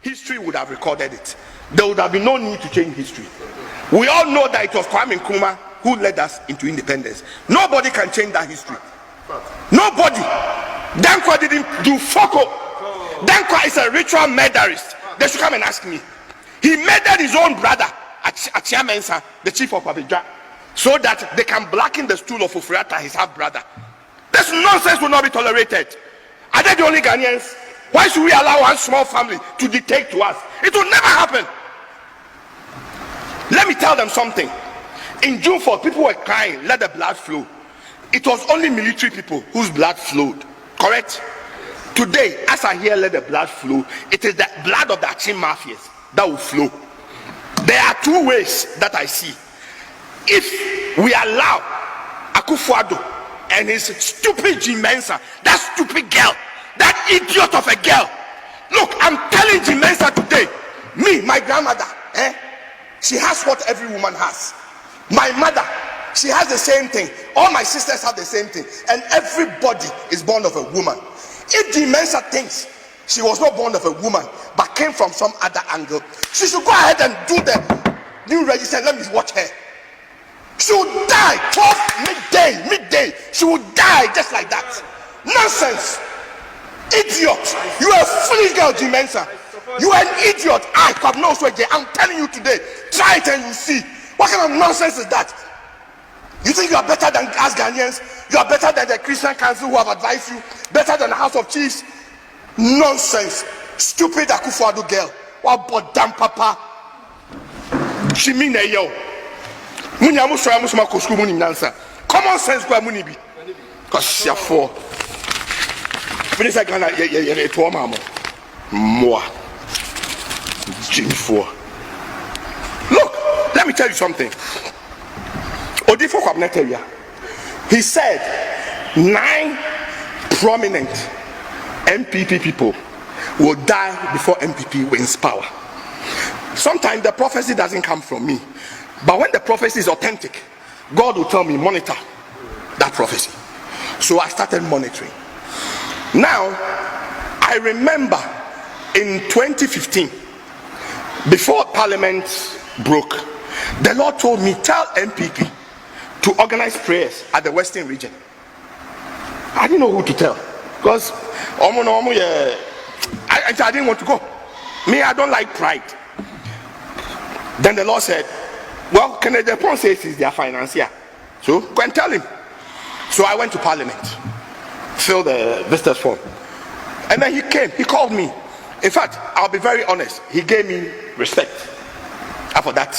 History would have recorded it. There would have been no need to change history. We all know that it was Kwame Nkrumah who led us into independence. Nobody can change that history. Nobody. Dankwa didn't do Foko. Dankwa is a ritual murderist. They should come and ask me. He murdered his own brother, Mensa, the chief of Abidjan, so that they can blacken the stool of Ufriata, his half brother. This nonsense will not be tolerated. Are they the only Ghanaians? Why should we allow one small family to dictate to us? It will never happen. Let me tell them something. In June 4th, people were crying, let the blood flow. It was only military people whose blood flowed. Correct? Today, as I hear let the blood flow, it is the blood of the Achim mafias that will flow. There are two ways that I see. If we allow Akufo-Addo and his stupid Mensa, that stupid girl, that idiot of a girl. Look, I'm telling Mensa today, me, my grandmother, she has what every woman has. My mother, she has the same thing. All my sisters have the same thing. And everybody is born of a woman. If Mensa thinks she was not born of a woman, but came from some other angle, she should go ahead and do the new register. Let me watch her. She will die 12 midday. She will die just like that. Nonsense. Idiot. You are a foolish girl, Mensa. You are an idiot. Kwabena Owusu Adjei. I'm telling you today. Try it and you see. What kind of nonsense is that? You think you are better than us Ghanaians? You are better than the Christian council who have advised you? Better than the House of Chiefs? Nonsense. Stupid Akufo-Addo girl. What about damn papa? She mean a yo. Common sense kwa muni bi. Cause you're for. Minister Ghana ye to mama. Moi. Jim 4. Look, let me tell you something. Odifo Kwabena Owusu, he said 9 prominent MPP people will die before MPP wins power. Sometimes the prophecy doesn't come from me, but when the prophecy is authentic, God will tell me, monitor that prophecy. So I started monitoring. Now, I remember in 2015, before Parliament broke, the Lord told me, tell MPP to organize prayers at the Western region. I didn't know who to tell, because I didn't want to go. Me, I don't like pride. Then the Lord said, well, Exp0se says he's their financier, so go and tell him. So I went to Parliament, filled the visitors form, and then he came, he called me. In fact, I'll be very honest, he gave me respect. After that,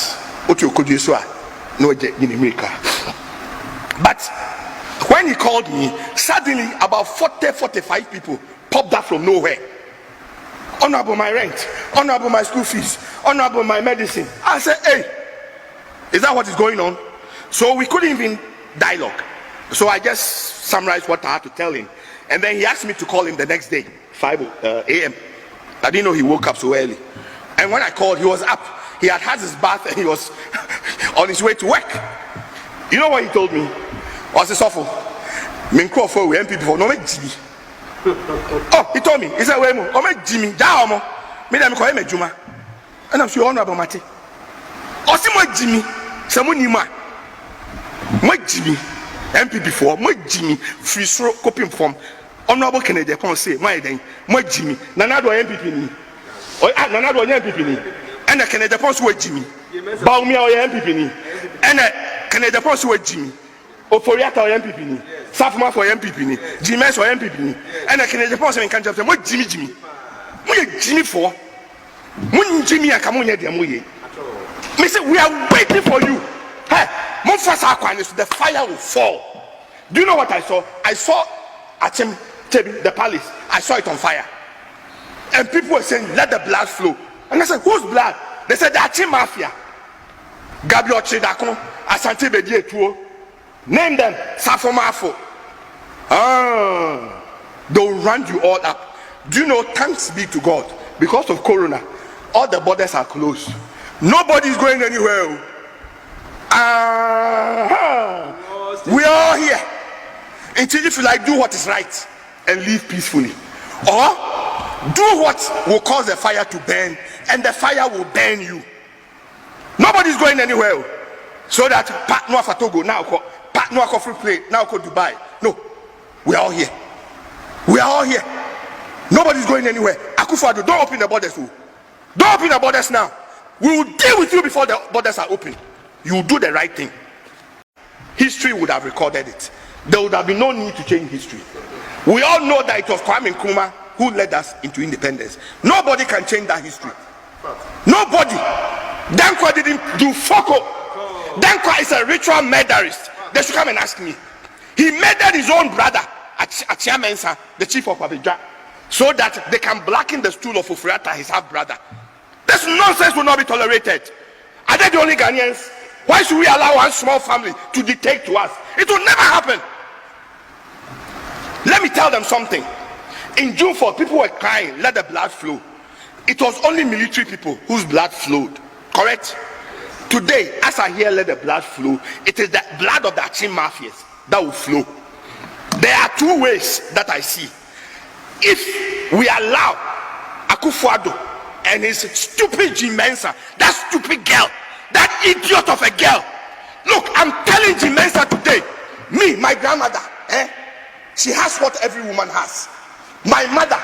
but when he called me, suddenly about 40-45 people popped up from nowhere. Honorable my rent, honorable my school fees, honorable my medicine. I said, hey, is that what is going on? So we couldn't even dialogue. So I just summarized what I had to tell him. And then he asked me to call him the next day, 5 a.m. I didn't know he woke up so early. And when I called, he was up. He had had his bath and he was on his way to work. You know what he told me? Was this awful? Minkro we MPP for no me Jimmy. Oh, he told me. He said, "Wait, oh me Jimmy, Jamo. Me dem call him Juma." And I'm sure honorable Mate. Oh, see my Jimmy. Samuni ma. My Jimmy. MPP for my Jimmy. Free throw copying form. Honorable Kennedy Exp0se. My then. My Jimmy. Nanado MPP ni. Oh, Nanado MPP ni. And the Kennedy Exp0se Jimmy. Baumia or MPP ni. And Kennedy Exp0se Jimmy. Oforiata or MPP ni. Safuma for MPP ni. Jimmy for MPP ni. And the Kennedy Exp0se in Kanjab say, "What Jimmy? What Jimmy for? When Jimmy and Kamunya de Amuye." Me say, "We are waiting for you." Hey, Mufasa Akwanis, the fire will fall. Do you know what I saw? I saw Achim Tebi, the palace. I saw it on fire. And people were saying, "Let the blood flow." And I said, "Whose blood?" They said, "The Achim Mafia. Gabriel Chidakon, Asante Bedie Tuo. Name them, Safomafo." They'll round you all up. Do you know, thanks be to God, because of Corona, all the borders are closed. Nobody's going anywhere. We are all here. Until if you like, do what is right and live peacefully, or do what will cause the fire to burn, and the fire will burn you. Nobody's going anywhere. So that part no for Togo now, part no for free play now, go Dubai. No, we are all here. We are all here. Nobody's going anywhere. Akufo-Addo, don't open the borders. Don't open the borders now. We will deal with you before the borders are open. You will do the right thing. History would have recorded it. There would have been no need to change history. We all know that it was Kwame Nkrumah who led us into independence. Nobody can change that history. Nobody. Dankwa didn't do Foko. Dankwa is a ritual murderist. They should come and ask me. He murdered his own brother, Mensa, the chief of Abidjan, so that they can blacken the stool of Ofuriatta, his half brother. This nonsense will not be tolerated. Are they the only Ghanaians? Why should we allow one small family to dictate to us? It will never happen. Let me tell them something. In June 4th, people were crying, let the blood flow. It was only military people whose blood flowed. Correct? Today, as I hear let the blood flow, it is the blood of the Achin mafias that will flow. There are two ways that I see. If we allow Akufo-Addo and his stupid Mensa, that stupid girl, that idiot of a girl. Look, I'm telling Mensa today, me, my grandmother, she has what every woman has. My mother,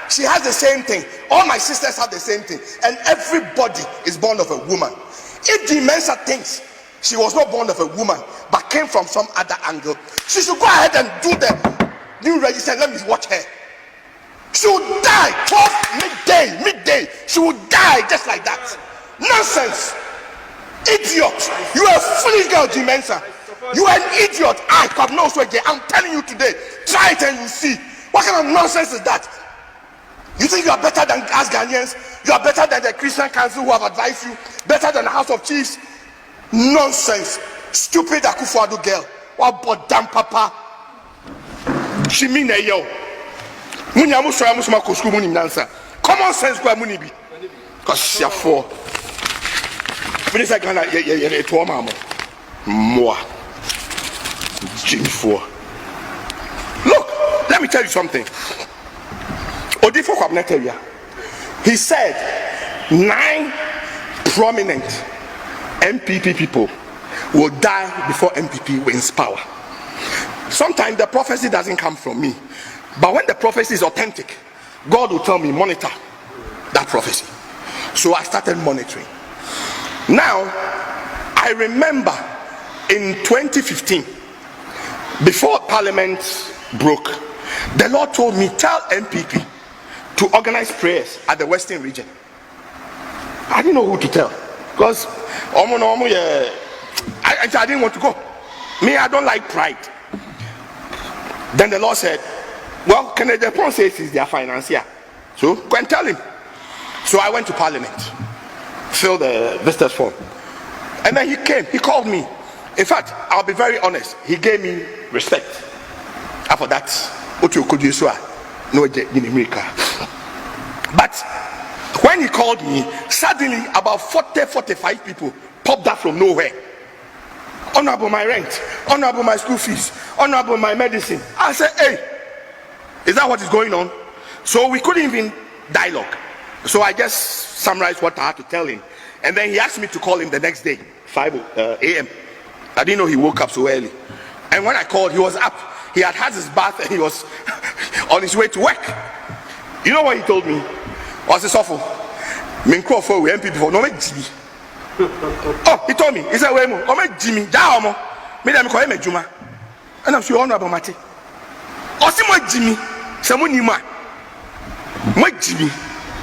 she has the same thing. All my sisters have the same thing. And everybody is born of a woman. If Mensa thinks she was not born of a woman, but came from some other angle, she should go ahead and do the new register. Let me watch her. She will die 12 midday. She will die just like that. Nonsense. Idiot. You are a foolish girl, Mensa. You are an idiot. Kwabena Owusu Adjei. I'm telling you today. Try it and you see. What kind of nonsense is that? You think you are better than us Ghanaians? You are better than the Christian Council who have advised you? Better than the House of Chiefs? Nonsense. Stupid Akufo-Addo girl. What about damn papa? She mean a yo. Common sense kwa muni bi. Cause you're for. Finish like Ghana, yeah, to mama. Moi. Jimmy for. Look, let me tell you something. Odifo Kwabena, he said 9 prominent MPP people will die before MPP wins power. Sometimes the prophecy doesn't come from me, but when the prophecy is authentic, God will tell me, monitor that prophecy. So I started monitoring. Now, I remember in 2015, before Parliament broke, the Lord told me, tell MPP to organize prayers at the Western region. I didn't know who to tell, because I didn't want to go. Me, I don't like pride. Then the Lord said, well, Exp0se is their financier, so go and tell him. So I went to Parliament, filled the visitors form, and then he came, he called me. In fact, I'll be very honest, he gave me respect. After that, but when he called me, suddenly about 45 people popped up from nowhere. Honorable my rent, honorable my school fees, honorable my medicine. I said, hey, is that what is going on? So we couldn't even dialogue. So I just summarized what I had to tell him. And then he asked me to call him the next day, 5 a.m. I didn't know he woke up so early. And when I called, he was up. He had had his bath and he was on his way to work. You know what he told me? Was this awful? We MPP before, no make Jimmy. Oh, he told me, he said, wait, oh, make Jimmy, down, made him call him a Juma. And I'm sure honorable Mate. Oh, see my Jimmy, someone you ma. My Jimmy,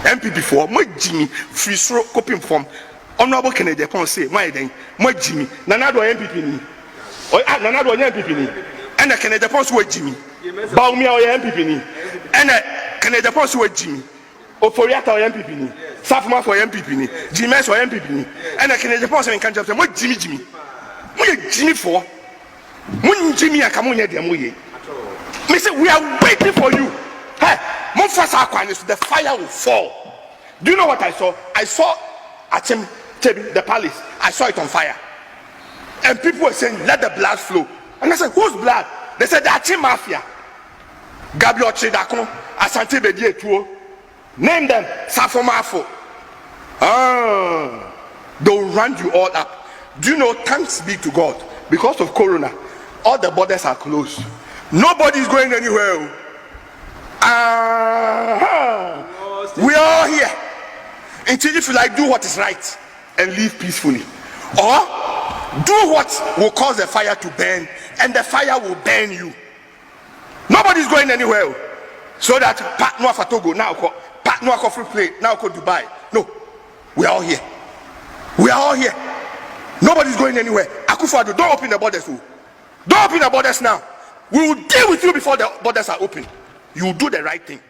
MPP before, my Jimmy, free throw copying form. Honorable Exp0se, my day, my Jimmy, Nanado MPP. Oh, Nanado MPP. And the Exp0se with Jimmy. Baumia or MPP. And the Exp0se with Jimmy. Ofuriatta or MPP. Safma for MPP. Jimenez or MPP. And the Exp0se in Kanjab, what Jimmy. What Jimmy for? When Jimmy, I come on here, we are waiting for you. Hey. the fire will fall. Do you know what I saw? I saw Achim the palace. I saw it on fire. And people were saying, let the blood flow. And I said, whose blood? They said, the Achim mafia. Gabriel Chidakon, Asante Bedie Tuo. Name them. Safomafo. They'll run you all up. Do you know, thanks be to God, because of Corona, all the borders are closed. Nobody's going anywhere. We are all here. Until if you like, do what is right and live peacefully, or do what will cause the fire to burn, and the fire will burn you. Nobody's going anywhere. So that Pat Noah Fatogo now, Pat Noah Free Play now, Dubai. No, we are all here. We are all here. Nobody's going anywhere. Akufo-Addo, don't open the borders. Don't open the borders now. We will deal with you before the borders are open. You will do the right thing.